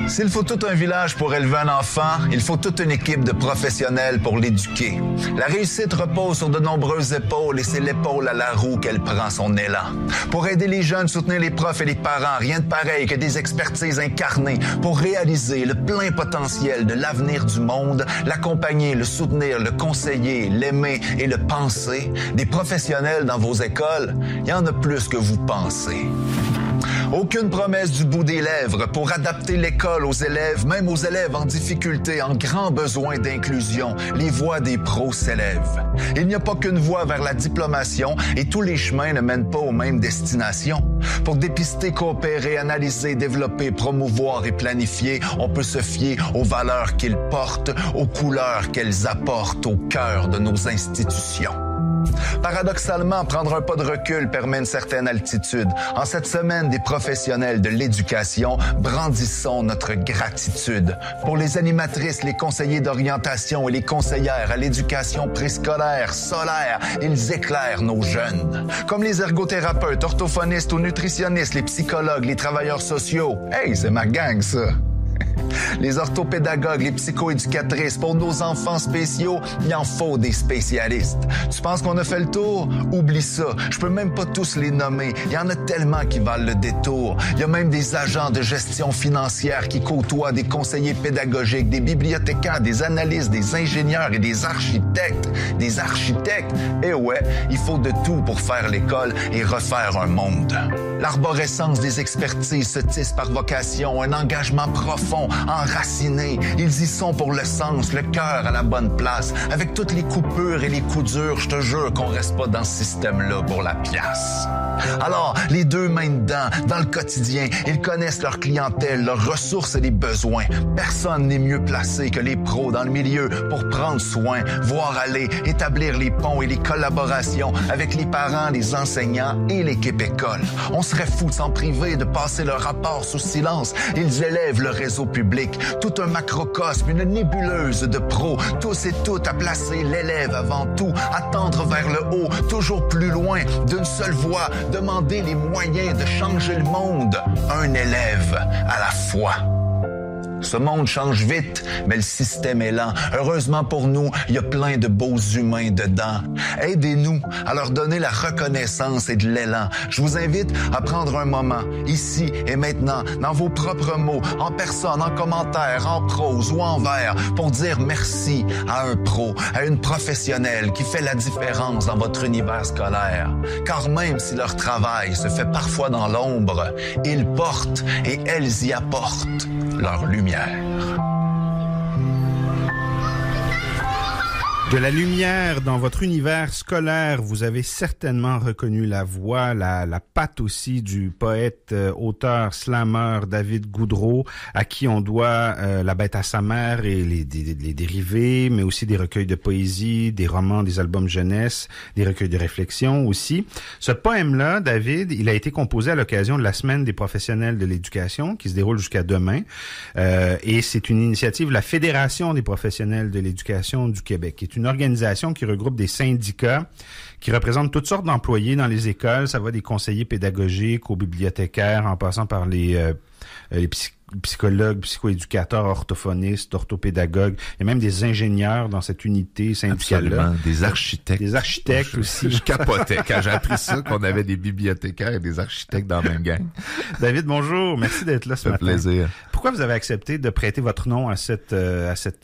S'il faut tout un village pour élever un enfant, il faut toute une équipe de professionnels pour l'éduquer. La réussite repose sur de nombreuses épaules et c'est l'épaule à la roue qu'elle prend son élan. Pour aider les jeunes, soutenir les profs et les parents, rien de pareil que des expertises incarnées pour réaliser le plein potentiel de l'avenir du monde, l'accompagner, le soutenir, le conseiller, l'aimer et le penser. Des professionnels dans vos écoles, il y en a plus que vous pensez. Aucune promesse du bout des lèvres pour adapter l'école aux élèves, même aux élèves en difficulté, en grand besoin d'inclusion. Les voix des pros s'élèvent. Il n'y a pas qu'une voie vers la diplomation et tous les chemins ne mènent pas aux mêmes destinations. Pour dépister, coopérer, analyser, développer, promouvoir et planifier, on peut se fier aux valeurs qu'ils portent, aux couleurs qu'elles apportent au cœur de nos institutions. Paradoxalement, prendre un pas de recul permet une certaine altitude. En cette semaine des professionnels de l'éducation, brandissons notre gratitude. Pour les animatrices, les conseillers d'orientation et les conseillères à l'éducation préscolaire, solaire, ils éclairent nos jeunes. Comme les ergothérapeutes, orthophonistes ou nutritionnistes, les psychologues, les travailleurs sociaux. Hey, c'est ma gang, ça! Les orthopédagogues, les psychoéducatrices, pour nos enfants spéciaux, il en faut des spécialistes. Tu penses qu'on a fait le tour? Oublie ça. Je peux même pas tous les nommer. Il y en a tellement qui valent le détour. Il y a même des agents de gestion financière qui côtoient des conseillers pédagogiques, des bibliothécaires, des analystes, des ingénieurs et des architectes. Des architectes? Eh ouais, il faut de tout pour faire l'école et refaire un monde. L'arborescence des expertises se tisse par vocation, un engagement profond, enracinés. Ils y sont pour le sens, le cœur à la bonne place. Avec toutes les coupures et les coups durs, je te jure qu'on reste pas dans ce système-là pour la pièce. Alors, les deux mains dedans, dans le quotidien, ils connaissent leur clientèle, leurs ressources et les besoins. Personne n'est mieux placé que les pros dans le milieu pour prendre soin, voir aller, établir les ponts et les collaborations avec les parents, les enseignants et l'équipe école. On serait fou de s'en priver, de passer leur rapport sous silence. Ils élèvent le réseau public, tout un macrocosme, une nébuleuse de pros, tous et toutes à placer l'élève avant tout, à tendre vers le haut, toujours plus loin, d'une seule voix, demander les moyens de changer le monde, un élève à la fois. Ce monde change vite, mais le système est lent. Heureusement pour nous, il y a plein de beaux humains dedans. Aidez-nous à leur donner la reconnaissance et de l'élan. Je vous invite à prendre un moment, ici et maintenant, dans vos propres mots, en personne, en commentaire, en prose ou en vers, pour dire merci à un pro, à une professionnelle qui fait la différence dans votre univers scolaire. Car même si leur travail se fait parfois dans l'ombre, ils portent et elles y apportent leur lumière. De la lumière dans votre univers scolaire, vous avez certainement reconnu la voix, la patte aussi du poète, auteur, slammer David Goudreau, à qui on doit La bête à sa mère et les dérivés, mais aussi des recueils de poésie, des romans, des albums jeunesse, des recueils de réflexion aussi. Ce poème-là, David, il a été composé à l'occasion de la Semaine des professionnels de l'éducation, qui se déroule jusqu'à demain, et c'est une initiative de la Fédération des professionnels de l'éducation du Québec, qui est une organisation qui regroupe des syndicats qui représentent toutes sortes d'employés dans les écoles. Ça va des conseillers pédagogiques aux bibliothécaires, en passant par les psychologues, psychoéducateurs, orthophonistes, orthopédagogues. Il y a même des ingénieurs dans cette unité syndicale-là. Absolument. Des architectes. Des architectes aussi. Je capotais quand j'ai appris ça, qu'on avait des bibliothécaires et des architectes dans la même gang. David, bonjour. Merci d'être là ce matin. Ça fait plaisir. Pourquoi vous avez accepté de prêter votre nom à cette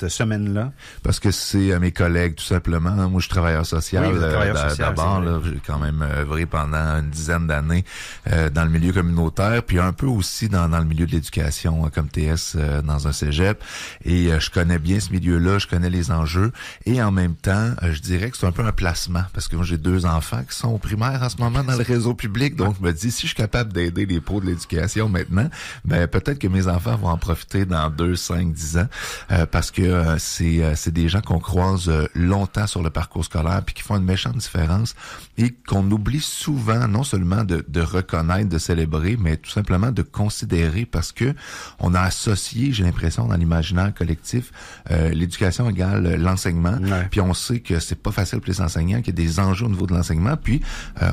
semaine-là? Parce que c'est à mes collègues, tout simplement. Moi, je suis travailleur social. Oui, travailleur social, d'abord, là, j'ai quand même œuvré pendant une dizaine d'années dans le milieu communautaire, puis un peu aussi dans le milieu de l'éducation comme TS dans un cégep. Et je connais bien ce milieu-là, je connais les enjeux. Et en même temps, je dirais que c'est un peu un placement, parce que moi, j'ai 2 enfants qui sont au primaire en ce moment dans le réseau public. Donc, je me dis, si je suis capable d'aider les pros de l'éducation maintenant, ben peut-être que mes enfants vont en profiter dans 2, 5, 10 ans, parce que c'est des gens qu'on croise longtemps sur le parcours scolaire, puis qui font une méchante différence, et qu'on oublie souvent, non seulement de reconnaître, de célébrer, mais tout simplement de considérer, parce que on a associé, j'ai l'impression, dans l'imaginaire collectif, l'éducation égale l'enseignement. Ouais. Puis on sait que c'est pas facile pour les enseignants, qu'il y a des enjeux au niveau de l'enseignement. Puis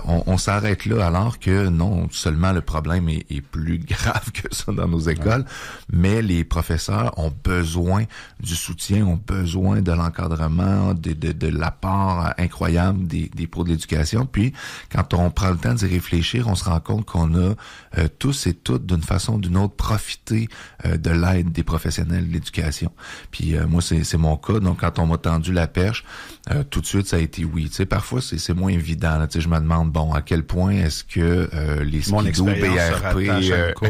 on s'arrête là, alors que non seulement le problème est plus grave que ça dans nos écoles, mais les professeurs ont besoin du soutien, ont besoin de l'encadrement, de l'apport incroyable des pros de l'éducation. Puis quand on prend le temps d'y réfléchir, on se rend compte qu'on a tous et toutes, d'une façon ou d'une autre, profité de l'aide des professionnels de l'éducation. Puis moi, c'est mon cas. Donc, quand on m'a tendu la perche, tout de suite, ça a été oui. Tu sais, parfois, c'est moins évident. Là. Tu sais, je me demande, bon, à quel point est-ce que les skidoo, BRP...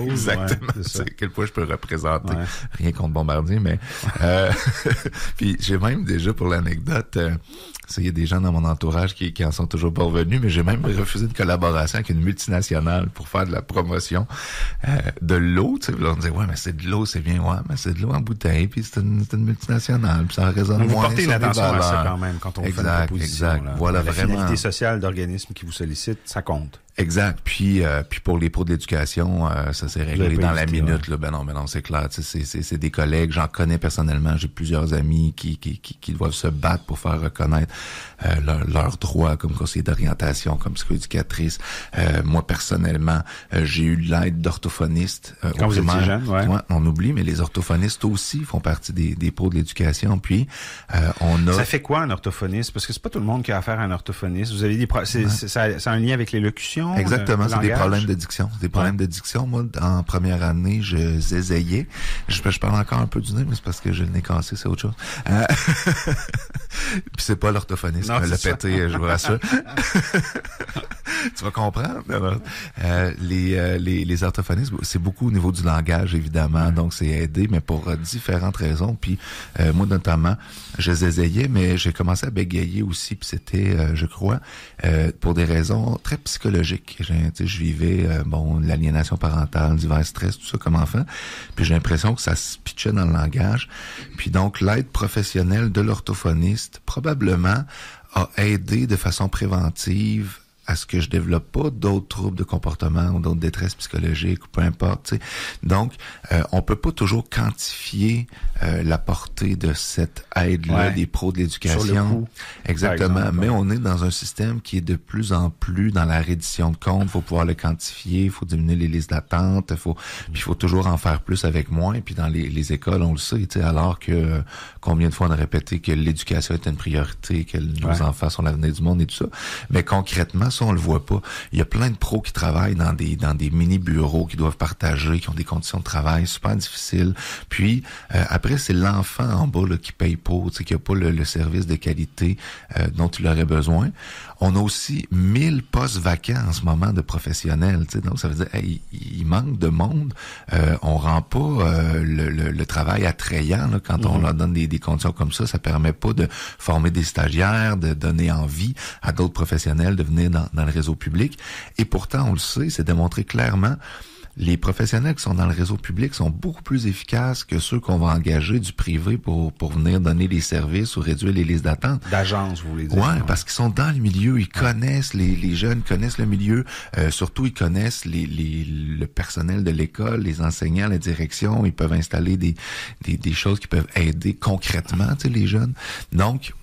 exactement. Ouais, à quel point je peux représenter. Rien contre Bombardier, mais... puis j'ai même déjà, pour l'anecdote... il y a des gens dans mon entourage qui en sont toujours pas revenus, mais j'ai même refusé une collaboration avec une multinationale pour faire de la promotion de l'eau. Tu sais, on disait, ouais, mais c'est de l'eau, c'est bien, ouais, mais c'est de l'eau en bouteille, puis c'est une multinationale, puis ça résonne moins. Vous portez une attention à ça valeurs. quand même quand on fait une proposition. Exact. Là. Voilà, la vraiment. finalité sociale d'organismes qui vous sollicitent, ça compte. Exact. Puis pour les pros de l'éducation, ça s'est réglé dans la minute. Là. Ben non, c'est clair. C'est des collègues. J'en connais personnellement. J'ai plusieurs amis qui doivent se battre pour faire reconnaître leurs droits comme conseiller d'orientation, comme psychoéducatrice. Moi, personnellement, j'ai eu l'aide d'orthophonistes. Quand vous étiez jeune, ouais. On oublie, mais les orthophonistes aussi font partie des pros de l'éducation. Puis on a... Ça fait quoi un orthophoniste? Parce que c'est pas tout le monde qui a affaire à un orthophoniste. Vous avez des ça a un lien avec l'élocution? Exactement, c'est des langage? problèmes de diction. Des problèmes de diction. Moi, en première année, je zézayais. Je parle encore un peu du nez, mais c'est parce que j'ai le nez cassé, c'est autre chose. Puis c'est pas l'orthophoniste qui me l'a pété, je vous rassure. Tu vas comprendre. Les orthophonistes, c'est beaucoup au niveau du langage, évidemment, donc c'est aidé, mais pour différentes raisons. Puis moi, notamment, je zézayais, mais j'ai commencé à bégayer aussi, puis c'était, je crois, pour des raisons très psychologiques. Je vivais l'aliénation parentale, divers stress, tout ça comme enfant. Puis j'ai l'impression que ça se pitchait dans le langage. Puis donc, l'aide professionnelle de l'orthophoniste, probablement, a aidé de façon préventive à ce que je développe pas d'autres troubles de comportement ou d'autres détresses psychologiques ou peu importe. T'sais. Donc, on peut pas toujours quantifier la portée de cette aide-là des pros de l'éducation. Sur le coup, exactement. exemple, mais on est dans un système qui est de plus en plus dans la reddition de comptes. Il faut pouvoir le quantifier, il faut diminuer les listes d'attente, il faut toujours en faire plus avec moins. Puis dans les écoles, on le sait, alors que combien de fois on a répété que l'éducation est une priorité, que nos enfants sont l'avenir du monde et tout ça. Mais concrètement, ça, on le voit pas. Il y a plein de pros qui travaillent dans des mini-bureaux qui doivent partager, qui ont des conditions de travail super difficiles. Puis, après, c'est l'enfant en bas là, qui paye pour, qui n'a pas le service de qualité dont il aurait besoin. On a aussi 1000 postes vacants en ce moment de professionnels. Donc, ça veut dire il manque de monde. On rend pas le travail attrayant là, quand on leur donne des conditions comme ça. Ça permet pas de former des stagiaires, de donner envie à d'autres professionnels de venir dans le réseau public. Et pourtant, on le sait, c'est démontré clairement, les professionnels qui sont dans le réseau public sont beaucoup plus efficaces que ceux qu'on va engager du privé pour venir donner les services ou réduire les listes d'attente. D'agence, vous voulez dire. Ouais, parce qu'ils sont dans le milieu, ils connaissent, les jeunes connaissent le milieu, surtout ils connaissent le personnel de l'école, les enseignants, la direction, ils peuvent installer des choses qui peuvent aider concrètement, les jeunes. Donc,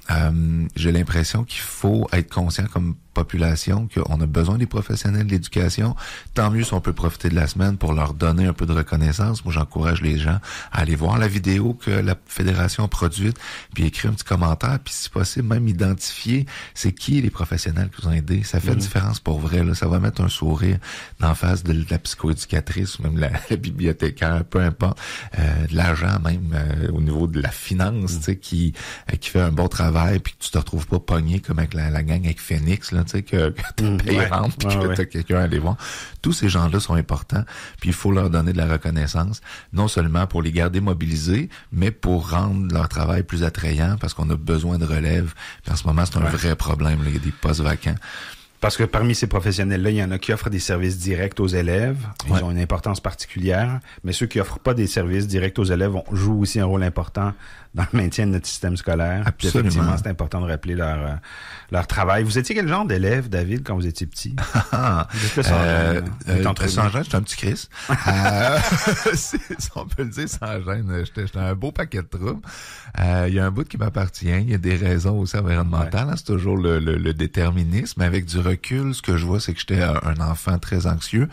j'ai l'impression qu'il faut être conscient comme population qu'on a besoin des professionnels de l'éducation. Tant mieux si on peut profiter de la semaine pour leur donner un peu de reconnaissance. Moi, j'encourage les gens à aller voir la vidéo que la Fédération a produite, puis écrire un petit commentaire, puis si possible, même identifier c'est qui les professionnels qui vous ont aidé. Ça fait une différence pour vrai. Là. Ça va mettre un sourire d'en face de la psychoéducatrice, même la bibliothécaire, peu importe, de l'argent même au niveau de la finance, tu sais, qui fait un bon travail, puis que tu te retrouves pas pogné comme avec la gang avec Phoenix, là, tu sais, que t'es payante, puis que t'as quelqu'un à aller voir. Tous ces gens-là sont importants, puis il faut leur donner de la reconnaissance, non seulement pour les garder mobilisés, mais pour rendre leur travail plus attrayant, parce qu'on a besoin de relève. Puis en ce moment, c'est un vrai problème, là. Il y a des postes vacants. Parce que parmi ces professionnels-là, il y en a qui offrent des services directs aux élèves. Ils ont une importance particulière. Mais ceux qui offrent pas des services directs aux élèves jouent aussi un rôle important dans le maintien de notre système scolaire. Absolument. Puis effectivement, c'est important de rappeler leur travail. Vous étiez quel genre d'élève, David, quand vous étiez petit? Vous étiez sans gêne, j'étais un petit Chris. Si on peut le dire sans gêne, j'étais un beau paquet de troubles. Il y a un bout qui m'appartient. Il y a des raisons aussi environnementales. C'est toujours le déterminisme. Avec du recul, ce que je vois, c'est que j'étais un enfant très anxieux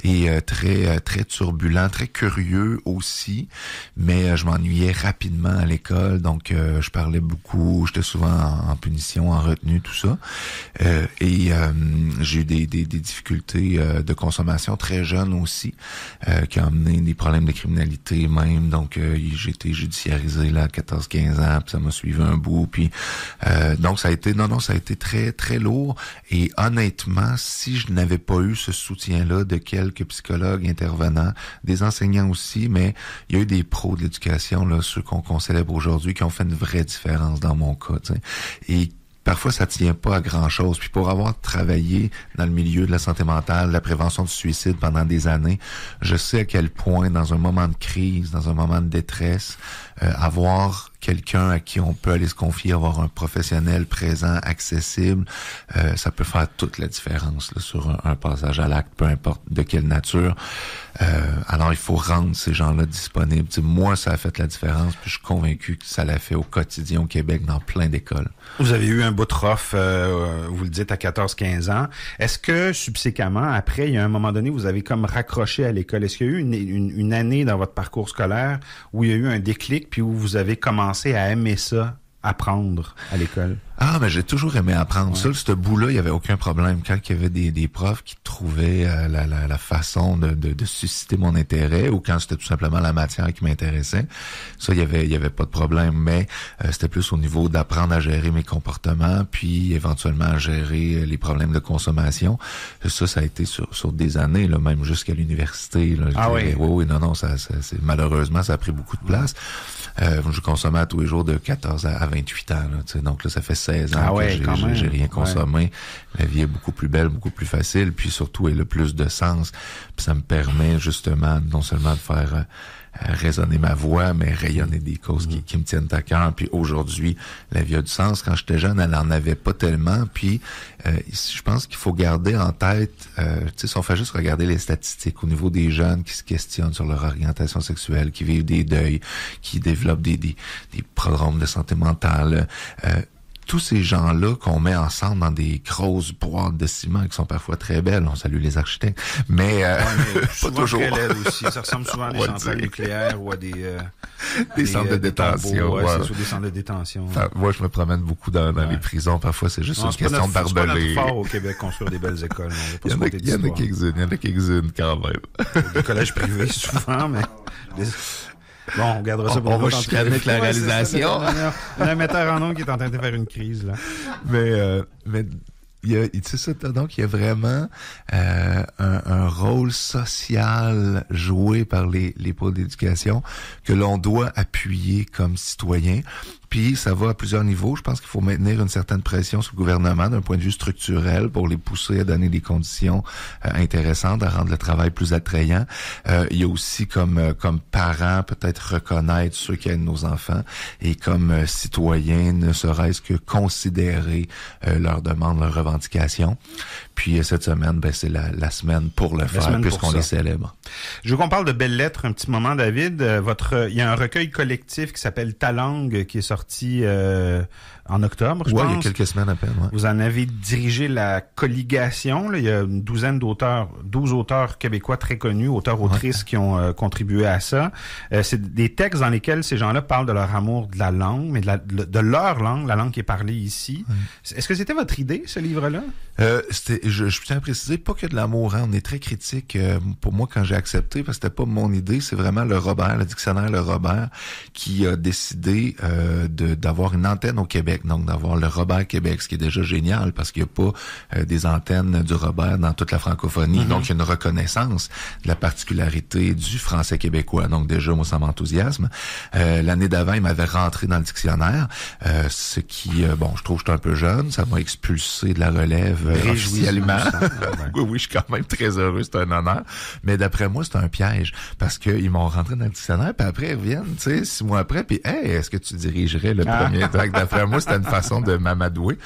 et très turbulent, très curieux aussi. Mais je m'ennuyais rapidement à l'école. Donc, je parlais beaucoup. J'étais souvent en punition, en retenue, tout ça. J'ai eu des difficultés de consommation très jeune aussi, qui a amené des problèmes de criminalité même. Donc, j'ai été judiciarisé là à 14-15 ans, puis ça m'a suivi un bout. Puis donc, ça a été très, très lourd. Et honnêtement, si je n'avais pas eu ce soutien-là de quelques psychologues intervenants, des enseignants aussi, mais il y a eu des pros de l'éducation, là, ceux qu'on célèbre aujourd'hui, qui ont fait une vraie différence dans mon cas, tu sais. Et parfois, ça tient pas à grand-chose. Puis pour avoir travaillé dans le milieu de la santé mentale, de la prévention du suicide pendant des années, je sais à quel point, dans un moment de crise, dans un moment de détresse, avoir quelqu'un à qui on peut aller se confier, avoir un professionnel présent, accessible, ça peut faire toute la différence là, sur un passage à l'acte, peu importe de quelle nature. Alors, il faut rendre ces gens-là disponibles. T'sais, moi, ça a fait la différence, puis je suis convaincu que ça l'a fait au quotidien au Québec dans plein d'écoles. Vous avez eu un bout de rough, vous le dites, à 14-15 ans. Est-ce que, subséquemment, après, il y a un moment donné, vous avez comme raccroché à l'école? Est-ce qu'il y a eu une année dans votre parcours scolaire où il y a eu un déclic, puis où vous avez commencé à aimer ça, apprendre à l'école? Ah, mais j'ai toujours aimé apprendre. Ça, ce bout-là, il y avait aucun problème. Quand il y avait des profs qui trouvaient la façon de susciter mon intérêt, ou quand c'était tout simplement la matière qui m'intéressait, ça, il y avait pas de problème. Mais c'était plus au niveau d'apprendre à gérer mes comportements, puis éventuellement à gérer les problèmes de consommation. Ça a été sur des années, là, même jusqu'à l'université. Là, oui, non, c'est malheureusement, ça a pris beaucoup de place. Je consommais tous les jours de 14 à 28 ans. Là, donc là, ça fait 16 ans que j'ai rien consommé. Ouais. La vie est beaucoup plus belle, beaucoup plus facile, puis surtout, elle a plus de sens. Puis ça me permet justement non seulement de faire résonner ma voix, mais rayonner des causes qui me tiennent à cœur. Puis aujourd'hui, la vie a du sens. Quand j'étais jeune, elle en avait pas tellement. Puis je pense qu'il faut garder en tête, tu sais, si on fait juste regarder les statistiques au niveau des jeunes qui se questionnent sur leur orientation sexuelle, qui vivent des deuils, qui développent des programmes de santé mentale, tous ces gens-là qu'on met ensemble dans des grosses boîtes de ciment qui sont parfois très belles, on salue les architectes, mais pas toujours. Très laides aussi. Ça ressemble souvent à des centrales nucléaires ou à des centres de détention. C'est des centres de détention. Enfin, moi, je me promène beaucoup dans les prisons. Parfois, c'est juste une question de barbelés. C'est pas notre fort au Québec construire des belles écoles. Il y en a quelques-unes quand même. Des collèges privés souvent, mais... Bon, on regardera ça pour on va chicaner avec la réalisation. On a un metteur en ondes qui est en train de faire une crise, là. Mais c'est ça, donc il y a vraiment un rôle social joué par les pôles d'éducation que l'on doit appuyer comme citoyen. Puis ça va à plusieurs niveaux. Je pense qu'il faut maintenir une certaine pression sur le gouvernement d'un point de vue structurel pour les pousser à donner des conditions intéressantes, à rendre le travail plus attrayant. Il y a aussi comme parents peut-être reconnaître ceux qui aident nos enfants et comme citoyens ne serait-ce que considérer leurs demandes, leurs revendications. Puis cette semaine, c'est la semaine pour le faire puisqu'on les célèbre. Je veux qu'on parle de belles lettres un petit moment, David. Il y a un recueil collectif qui s'appelle Ta langue qui est sorti en octobre, je pense. Il y a quelques semaines à peine. Ouais. Vous en avez dirigé la colligation. Là. Il y a une douzaine d'auteurs, 12 auteurs québécois très connus, auteurs-autrices qui ont contribué à ça. C'est des textes dans lesquels ces gens-là parlent de leur amour de la langue, mais de leur langue, la langue qui est parlée ici. Est-ce que c'était votre idée, ce livre-là? Je tiens à préciser, pas que de l'amour. Hein. On est très critique. Pour moi, quand j'ai accepté, parce que c'était pas mon idée, c'est vraiment le dictionnaire Le Robert, qui a décidé d'avoir une antenne au Québec. Québec, donc d'avoir le Robert Québec, ce qui est déjà génial parce qu'il n'y a pas des antennes du Robert dans toute la francophonie. Donc, il y a une reconnaissance de la particularité du français québécois. Donc, déjà, moi, ça m'enthousiasme. L'année d'avant, il m'avait rentré dans le dictionnaire, ce qui, je trouve que je suis un peu jeune. Ça m'a expulsé de la relève officiellement. Oui, je suis quand même très heureux. C'est un honneur. Mais d'après moi, c'est un piège parce qu'ils m'ont rentré dans le dictionnaire, puis après, ils reviennent, 6 mois après, puis hey, est-ce que tu dirigerais le premier? D'après moi, c'était une façon de m'amadouer.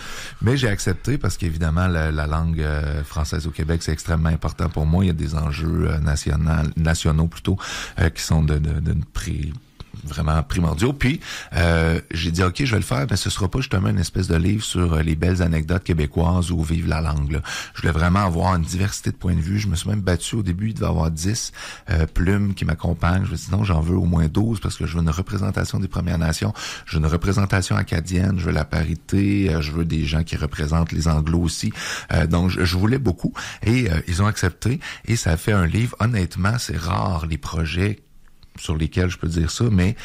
Mais j'ai accepté parce qu'évidemment, la langue française au Québec, c'est extrêmement important pour moi. Il y a des enjeux nationaux plutôt, qui sont vraiment primordiaux. Puis, j'ai dit, OK, je vais le faire, mais ce sera pas justement une espèce de livre sur les belles anecdotes québécoises où vive la langue. Là. Je voulais vraiment avoir une diversité de points de vue. Je me suis même battu au début, il devait y avoir 10 plumes qui m'accompagnent. Je me suis dit, non, j'en veux au moins 12 parce que je veux une représentation des Premières Nations, je veux une représentation acadienne, je veux la parité, je veux des gens qui représentent les Anglos aussi. Donc, je voulais beaucoup et ils ont accepté et ça a fait un livre. Honnêtement, c'est rare les projets sur lesquels je peux dire ça, mais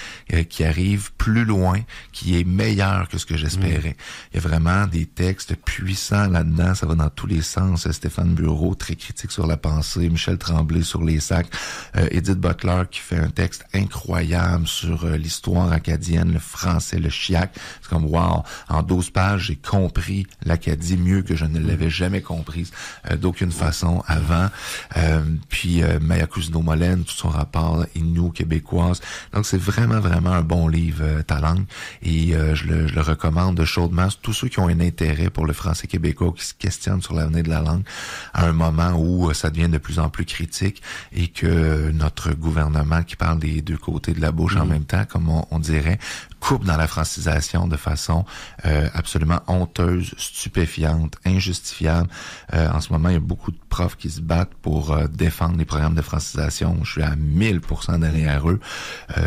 qui arrive plus loin, qui est meilleur que ce que j'espérais. Il y a vraiment des textes puissants là-dedans, ça va dans tous les sens. Stéphane Bureau, très critique sur la pensée, Michel Tremblay sur les sacs, Edith Butler qui fait un texte incroyable sur l'histoire acadienne, le français, le chiac. C'est comme, wow, en 12 pages, j'ai compris l'Acadie mieux que je ne l'avais jamais comprise d'aucune façon avant. Puis Maya Cousineau-Molène, tout son rapport Innu québécoise. Donc, c'est vraiment, vraiment un bon livre, ta langue. Et je le recommande chaudement. Tous ceux qui ont un intérêt pour le français québécois, qui se questionnent sur l'avenir de la langue, à un moment où ça devient de plus en plus critique et que notre gouvernement, qui parle des deux côtés de la bouche en même temps, comme on dirait, coupe dans la francisation de façon absolument honteuse, stupéfiante, injustifiable. En ce moment, il y a beaucoup de profs qui se battent pour défendre les programmes de francisation. Je suis à 1000% derrière eux.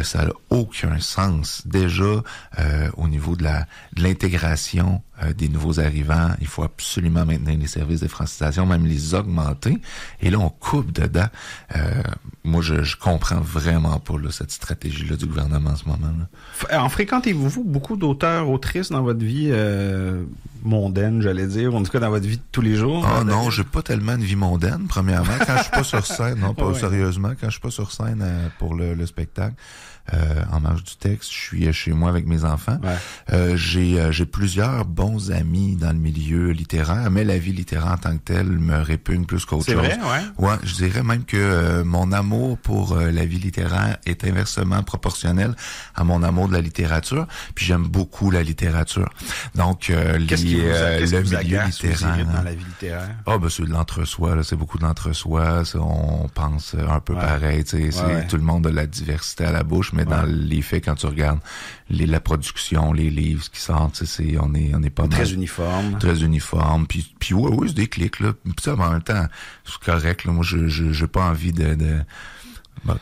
Ça n'a aucun sens. Déjà, au niveau de l'intégration des nouveaux arrivants, il faut absolument maintenir les services de francisation, même les augmenter. Et là, on coupe dedans. Moi, je comprends vraiment pas là, cette stratégie-là du gouvernement en ce moment-là. En fréquentez-vous beaucoup d'auteurs, autrices dans votre vie mondaine, j'allais dire, en tout cas dans votre vie de tous les jours? Ah non, j'ai pas tellement de vie mondaine, premièrement. Quand je suis pas sur scène, non, pas sérieusement, quand je suis pas sur scène pour le spectacle, en marge du texte, je suis chez moi avec mes enfants. Ouais. J'ai plusieurs bons amis dans le milieu littéraire, mais la vie littéraire en tant que telle me répugne plus qu'autre chose. C'est vrai, ouais? Ouais, je dirais même que mon amour pour la vie littéraire est inversement proportionnel à mon amour de la littérature, puis j'aime beaucoup la littérature. Donc, le milieu littéraire. Dans la vie littéraire? Ah, ben, c'est de l'entre-soi, là. C'est beaucoup de l'entre-soi. On pense un peu pareil, tu sais. Tout le monde a la diversité à la bouche, mais dans les faits, quand tu regardes la production, les livres qui sortent, on est pas très mal. Uniforme. Très uniforme. Puis oui, c'est des clics, là. Puis ça, en même temps, c'est correct, là. Moi, j'ai pas envie de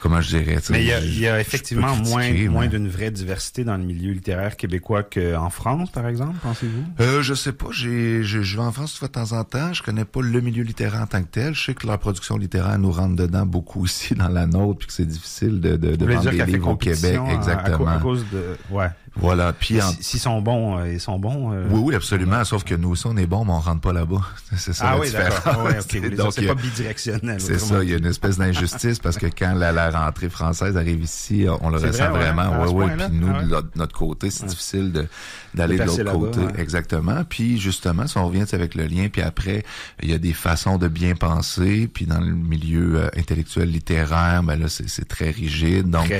comment je dirais, mais il y a effectivement moins d'une vraie diversité dans le milieu littéraire québécois qu'en France, par exemple, pensez-vous? Je sais pas. Je vais en France de temps en temps. Je connais pas le milieu littéraire en tant que tel. Je sais que leur production littéraire nous rentre dedans beaucoup ici dans la nôtre, puis que c'est difficile de vendre des livres au Québec. Exactement. À cause de... Ouais. Voilà. Puis s'ils sont bons, ils sont bons. Oui, absolument. Sauf que nous aussi, on est bons, mais on rentre pas là-bas. C'est ça la différence. D'accord. Ouais, okay. Donc, c'est pas bidirectionnel. C'est ça. Il y a une espèce d'injustice parce que quand la rentrée française arrive ici, on le ressent vraiment. Oui. Puis nous, de notre côté, c'est difficile d'aller de l'autre côté. Ouais. Exactement. Puis justement, si on revient avec le lien, puis après, il y a des façons de bien penser. Puis dans le milieu intellectuel littéraire, ben là, c'est très rigide. Donc,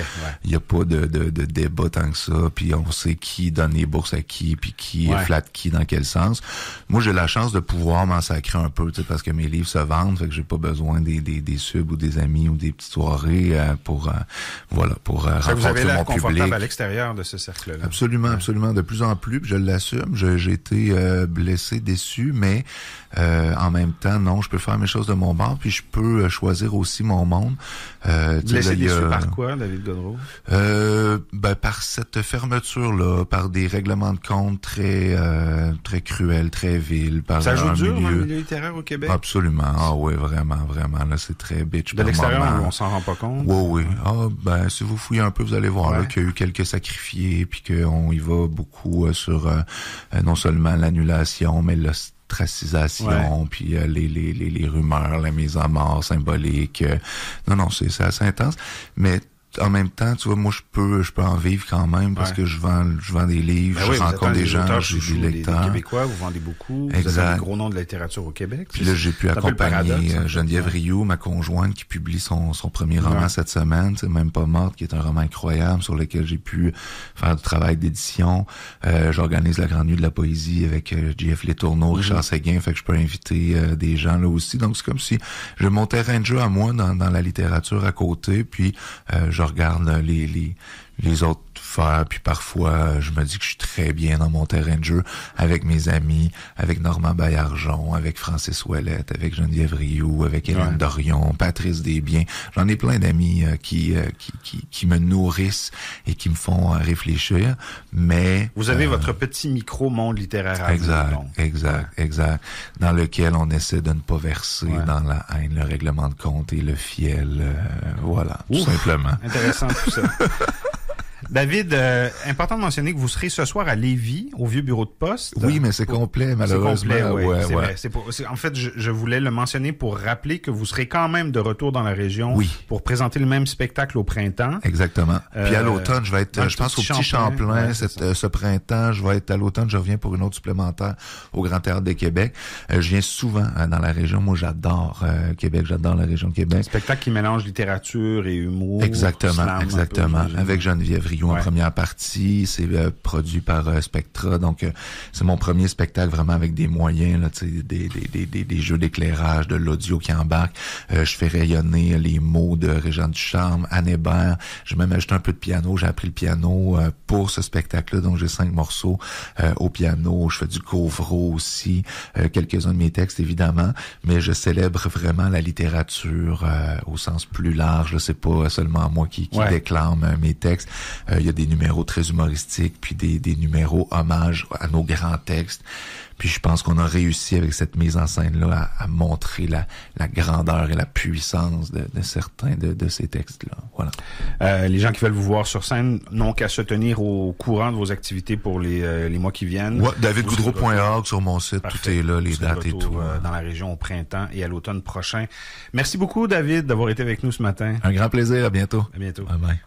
il y a pas de débat tant que ça. Puis on sait qui donne les bourses à qui, puis qui flatte qui dans quel sens. Moi, j'ai la chance de pouvoir m'en sacrer un peu, parce que mes livres se vendent, fait que j'ai pas besoin des subs ou des amis ou des petites soirées pour rencontrer vous avez l'air mon confortable public. À l'extérieur de ce cercle-là. Absolument, absolument. De plus en plus, puis je l'assume. J'ai été blessé, déçu, mais en même temps, non, je peux faire mes choses de mon bord, puis je peux choisir aussi mon monde. Blessé, déçu par quoi, David Godreau? Par cette fermeture-là, par des règlements de compte très cruels, très vils. Par ça joue dur dans le milieu littéraire au Québec? Absolument. Ah oui, vraiment, vraiment. Là, c'est très bitch. De l'extérieur, on s'en rend pas compte. monde? Oui. Si vous fouillez un peu, vous allez voir là, qu'il y a eu quelques sacrifiés, puis qu'on y va beaucoup sur non seulement l'annulation, mais l'ostracisation, puis les rumeurs, la mise en mort symbolique. Non, c'est assez intense. Mais en même temps, tu vois, moi, je peux en vivre quand même parce que je vends des livres, je rencontre des gens, j'ai des lecteurs. Des Québécois, vous vendez beaucoup. Exact. Vous avez un gros nom de la littérature au Québec. Puis là, j'ai pu accompagner Geneviève Rioux, ma conjointe, qui publie son premier roman cette semaine, c'est Même pas morte, qui est un roman incroyable sur lequel j'ai pu faire du travail d'édition. J'organise la Grande Nuit de la poésie avec J.F. Letourneau, Richard Séguin, fait que je peux inviter des gens là aussi. Donc, c'est comme si j'ai mon terrain de jeu à moi dans la littérature à côté, puis je regarde les autres faire, puis parfois je me dis que je suis très bien dans mon terrain de jeu avec mes amis, avec Normand Baillargeon, avec Francis Ouellette, avec Geneviève Rioux, avec Hélène Dorion, Patrice Desbiens. J'en ai plein d'amis qui me nourrissent et qui me font réfléchir, mais... Vous avez votre petit micro-monde littéraire à Exact. Dans lequel on essaie de ne pas verser dans la haine, le règlement de compte et le fiel. Tout simplement. Intéressant tout ça. David, important de mentionner que vous serez ce soir à Lévis, au vieux bureau de poste. Oui, mais c'est complet, malheureusement. C'est complet, c'est vrai. En fait, je voulais le mentionner pour rappeler que vous serez quand même de retour dans la région pour présenter le même spectacle au printemps. Exactement. Puis à l'automne, je vais être, je pense, au Petit Champlain ce printemps. Je vais être à l'automne, je reviens pour une autre supplémentaire au Grand Théâtre de Québec. Je viens souvent dans la région. Moi, j'adore Québec, j'adore la région de Québec. Spectacle qui mélange littérature et humour. Exactement. Avec Geneviève Rioux en première partie, c'est produit par Spectra, donc c'est mon premier spectacle vraiment avec des moyens, là, des jeux d'éclairage, de l'audio qui embarque. Je fais rayonner les mots de Régent Ducharme, Anne Hébert. J'ai même ajouté un peu de piano. J'ai appris le piano pour ce spectacle-là, donc j'ai 5 morceaux au piano. Je fais du Gauvreau aussi, quelques-uns de mes textes évidemment, mais je célèbre vraiment la littérature au sens plus large. Là, c'est pas seulement moi qui déclame mes textes. Il y a des numéros très humoristiques, puis des numéros hommages à nos grands textes. Puis je pense qu'on a réussi avec cette mise en scène-là à montrer la grandeur et la puissance de certains de ces textes-là. Voilà. Les gens qui veulent vous voir sur scène n'ont qu'à se tenir au courant de vos activités pour les mois qui viennent. davidgoudreau.org sur mon site, tout est là, les dates et tout. Dans la région au printemps et à l'automne prochain. Merci beaucoup, David, d'avoir été avec nous ce matin. Un grand plaisir, à bientôt. À bientôt. Bye bye.